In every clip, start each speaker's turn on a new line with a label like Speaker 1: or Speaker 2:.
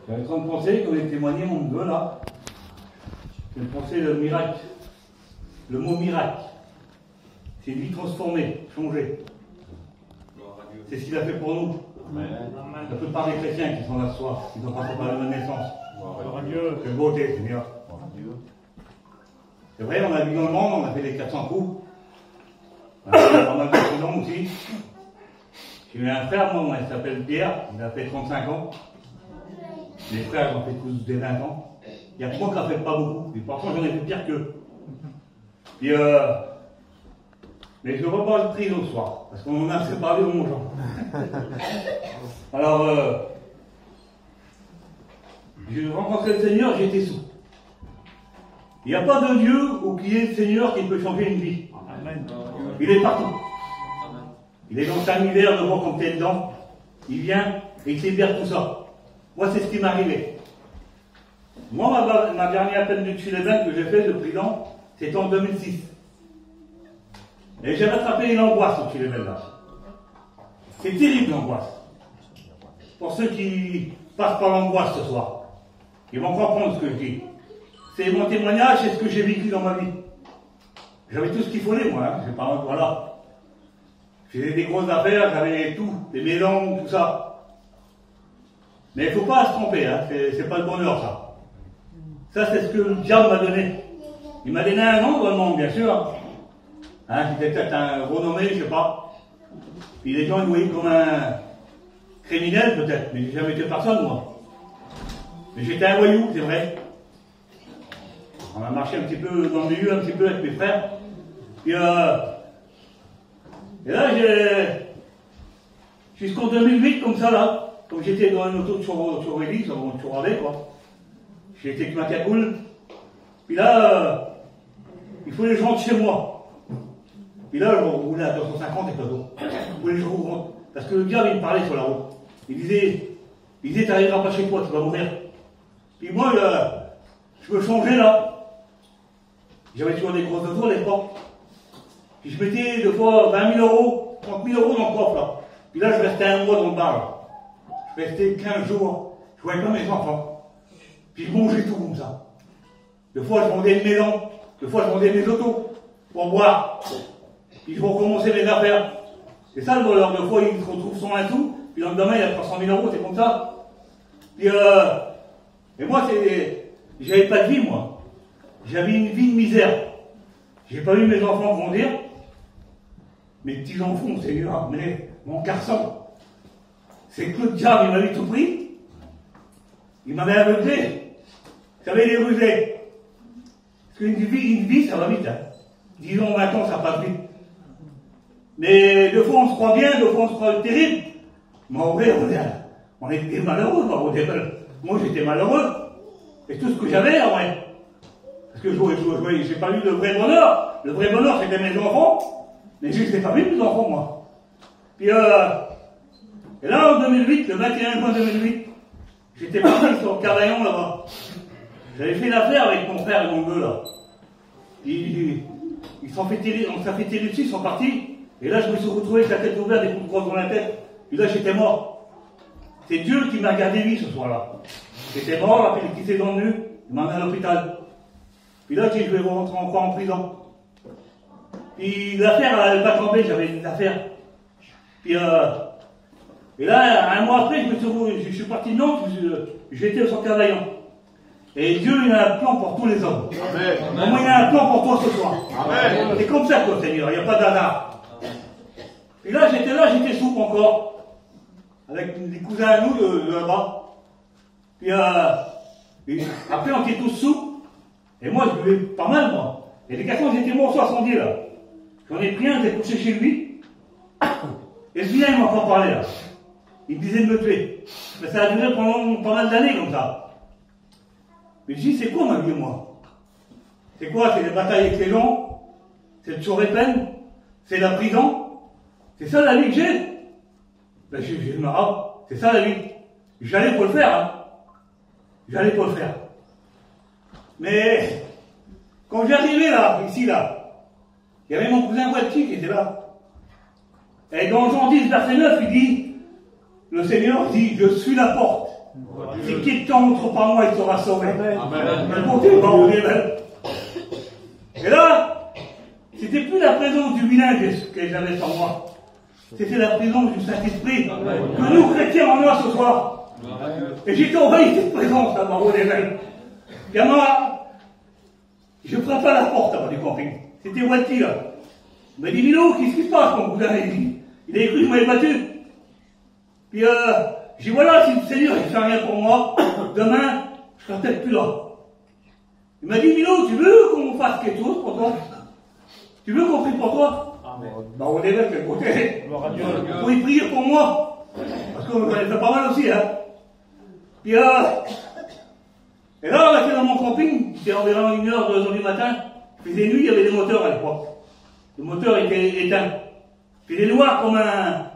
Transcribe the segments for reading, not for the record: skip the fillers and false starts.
Speaker 1: J'avais en train de penser, quand j'ai témoigné mon neveu là, j'ai pensé le miracle, le mot miracle. C'est une vie transformée, changée. C'est ce qu'il a fait pour nous. La plupart des chrétiens qui sont là ce soir, qui sont passés par la même naissance. Quelle beauté, Seigneur. C'est vrai, on a vu dans le monde, on a fait les 400 coups. On a fait pas mal de prisons aussi. J'ai eu un frère, moi, il s'appelle Pierre, il a fait 35 ans. Mes frères, j'en fais tous des 20 ans. Il y a que moi qui n'en fait pas beaucoup. Et pourtant, j'en ai fait pire qu'eux. Puis, mais je ne vais pas parler de prison ce soir, parce qu'on en a assez parlé au mon genre. Alors, j'ai rencontré le Seigneur, j'étais sous. Il n'y a pas de Dieu ou qui est le Seigneur qui peut changer une vie. Amen. Il est partout. Il est dans ta misère devant quand tu es dedans. Il vient et il libère tout ça. Moi, c'est ce qui m'est arrivé. Moi, ma dernière peine de Tuléven que j'ai fait de prison, c'était en 2006. Et j'ai rattrapé une angoisse au Tuléven là. C'est terrible l'angoisse. Pour ceux qui passent par l'angoisse ce soir, ils vont comprendre ce que je dis. C'est mon témoignage, c'est ce que j'ai vécu dans ma vie. J'avais tout ce qu'il fallait, moi. Hein. J'ai pas, voilà. J'ai des grosses affaires, j'avais tout, des maisons, tout ça. Mais il ne faut pas se tromper, hein. C'est pas le bonheur, ça. Ça, c'est ce que le diable m'a donné. Il m'a donné un nom dans le monde, bien sûr. Hein, j'étais peut-être un renommé, je sais pas. Puis les gens, ils voyaient comme un criminel, peut-être. Mais j'ai jamais été personne, moi. Mais j'étais un voyou, c'est vrai. On a marché un petit peu dans le milieu, un petit peu avec mes frères. Puis, et là, jusqu'en 2008, comme ça, là. Comme j'étais dans une auto de Chorelli, ça va Chorelli, quoi. J'ai été avec ma cagoule. Puis là, il faut les gens de chez moi. Puis là, je roulais à 250 et pas d'autre. Parce que le diable, il me parlait sur la route. Il disait, t'arriveras pas chez toi, tu vas mourir. Puis moi, je me changeais là. J'avais toujours des grosses autos à l'époque. Puis je mettais deux fois 20 000 euros, 30 000 euros dans le coffre là. Puis là, je restais un mois dans le bar là. Je restais 15 jours, je voyais pas mes enfants. Puis je mangeais tout comme ça. Des fois, je vendais une maison, des fois, je vendais mes autos pour boire. Puis je recommençais mes affaires. C'est ça le voleur. Des fois, il se retrouve sans un sou, puis le lendemain, il a 300 000 euros, c'est comme ça. Puis, et moi, j'avais pas de vie, moi. J'avais une vie de misère. J'ai pas vu mes enfants grandir. Mes petits-enfants, Seigneur, mais mon garçon. C'est que le diable, il m'avait tout pris. Il m'avait aveuglé. J'avais les rusés. Parce qu'une vie, ça va vite. Hein. 10 ans, 20 ans, ça passe vite. Mais deux fois, on se croit bien, deux fois, on se croit terrible. Mais en vrai, on était malheureux, quoi. Moi, j'étais malheureux. Et tout ce que j'avais, en vrai. Parce que j'ai pas eu le vrai bonheur. Le vrai bonheur, c'était mes enfants. Mais je n'ai pas vu mes enfants, moi. Puis, et là, en 2008, le 21 juin 2008, j'étais parti sur Cavaillon, là-bas. J'avais fait l'affaire avec mon frère et mon neveu, là. Ils s'en fait tirer, on s'est fait tirer dessus, ils sont partis. Et là, je me suis retrouvé avec la tête ouverte, des coups de crosse dans la tête. Puis là, j'étais mort. C'est Dieu qui m'a gardé vie ce soir-là. J'étais mort, après il s'est venu, il m'a amené à l'hôpital. Puis là, je vais rentrer encore en prison. Puis l'affaire, elle n'avait pas tombé, j'avais une affaire. Puis, et là, un mois après, je suis parti de Nantes, j'étais sur Cavaillon. Et Dieu, il a un plan pour tous les hommes. Amen. Moi, il a un plan pour toi ce soir. Amen. C'est comme ça, quoi, Seigneur, il n'y a pas d'hasard. Et là, j'étais souple encore. Avec des cousins à nous de là-bas. Puis, et après, on était tous souples. Et moi, je buvais pas mal, moi. Et les garçons, ils étaient morts 70, là. J'en ai pris un, j'ai couché chez lui. Et celui-là, il m'a pas parlé, là. Il me disait de me tuer. Mais ça a duré pendant pas mal d'années, comme ça. Mais je dis, c'est quoi ma vie, moi? C'est quoi? C'est les batailles avec les gens? C'est le chaud et peine? C'est la prison? C'est ça la vie que j'ai? Ben, j'ai dit, c'est ça la vie. J'allais pour le faire, hein. J'allais pour le faire. Mais, quand j'arrivais là, ici, là, il y avait mon cousin Walti qui était là. Et dans Jean 10, verset 9, il dit, le Seigneur dit, je suis la porte. Si quelqu'un entre par moi, il sera sauvé. Quelle beauté, bon, et là, c'était plus la présence du vilain que j'avais sur moi. C'était la présence du Saint-Esprit que nous, chrétiens, on a ce soir. Et j'ai envahi cette présence là, Barreau des Belles. Gamin, je prends pas la porte avant du camping. C'était Walti là. Il m'a dit, Milo, qu'est-ce qui se passe, mon cousin? Il a cru que je m'avais battu. Puis j'ai dit, voilà, si le Seigneur ne fait rien pour moi, demain, je serai peut-être plus là. Il m'a dit, Milo, tu veux qu'on fasse quelque chose pour toi? Tu veux qu'on prie pour toi? Bah, on est là, quel côté. Pour y prier pour moi. Parce qu'on fait pas mal aussi, hein. Puis et là, on a fait dans mon camping, c'était environ 1h, 2h du matin. Il faisait nuit, il y avait des moteurs à l'époque. Le moteur était éteint. Il faisait noir comme un.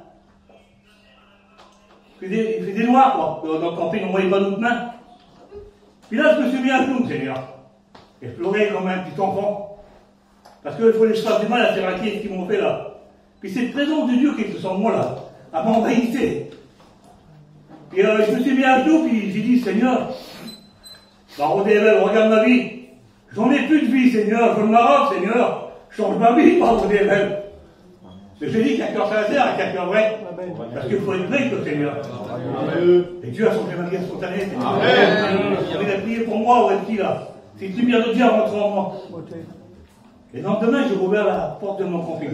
Speaker 1: Il faisait noir, quoi. Dans le camping, on ne voyait pas notre main. Puis là, je me suis mis à genoux, Seigneur. Et je pleurais comme un petit enfant. Parce qu'il faut les faire du mal à ces raquettes ce qu'ils m'ont fait là. Puis cette présence de Dieu qui est sur moi là, à m'envahissé. Puis je me suis mis à genoux, puis j'ai dit, Seigneur, regarde ma vie. J'en ai plus de vie, Seigneur. Je me maroque, Seigneur. Change ma vie, Barodével. Mais je dis qu'un cœur sincère, un cœur vrai. Parce qu'il faut être vrai, le Seigneur. Et Dieu a changé ma vie spontanée. Il a prié pour moi, ou est-ce là? C'est une lumière de Dieu à rentrer en moi. Et le lendemain, j'ai ouvert la porte de mon camping.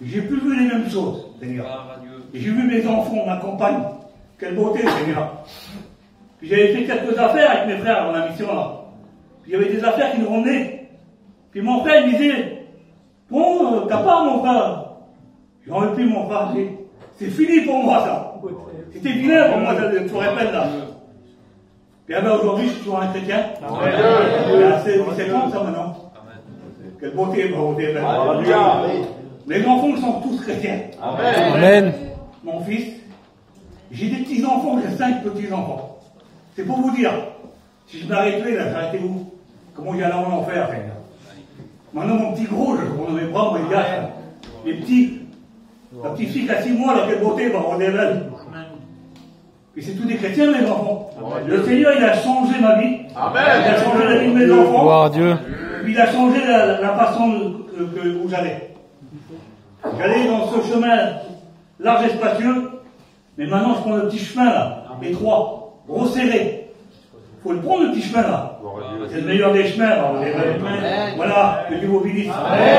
Speaker 1: J'ai plus vu les mêmes choses, Seigneur. Et j'ai vu mes enfants, ma compagne. Quelle beauté, Seigneur. Puis j'avais fait quelques affaires avec mes frères dans la mission là. Puis il y avait des affaires qui nous revenaient. Puis mon frère il disait, bon, t'as pas mon frère. J'en veux plus mon frère. C'est fini pour moi ça. C'était vilain pour moi, ça, je te répète là. Puis aujourd'hui, je suis toujours un chrétien. C'est 17 ans ça maintenant. Quelle beauté, beauté. Les enfants sont tous chrétiens.
Speaker 2: Amen.
Speaker 1: Mon fils, j'ai des petits-enfants, j'ai 5 petits-enfants. C'est pour vous dire, si je m'arrêtais là, j'arrêtais où? Comment j'allais en enfer, Seigneur? Maintenant, mon petit gros, je prends mes bras, moi, les gars, les petits, la petite fille qui a 6 mois, là, quelle beauté, on est belle. Et c'est tous des chrétiens, mes enfants. Le Seigneur, il a changé ma vie. Amen. Il a changé la vie de mes enfants.
Speaker 2: Gloire à Dieu.
Speaker 1: Puis il a changé la façon où j'allais. J'allais dans ce chemin large et spacieux, mais maintenant je prends le petit chemin là, étroit, resserré. Il faut le prendre le petit chemin là. C'est le meilleur des chemins. Voilà, que Dieu vous bénisse.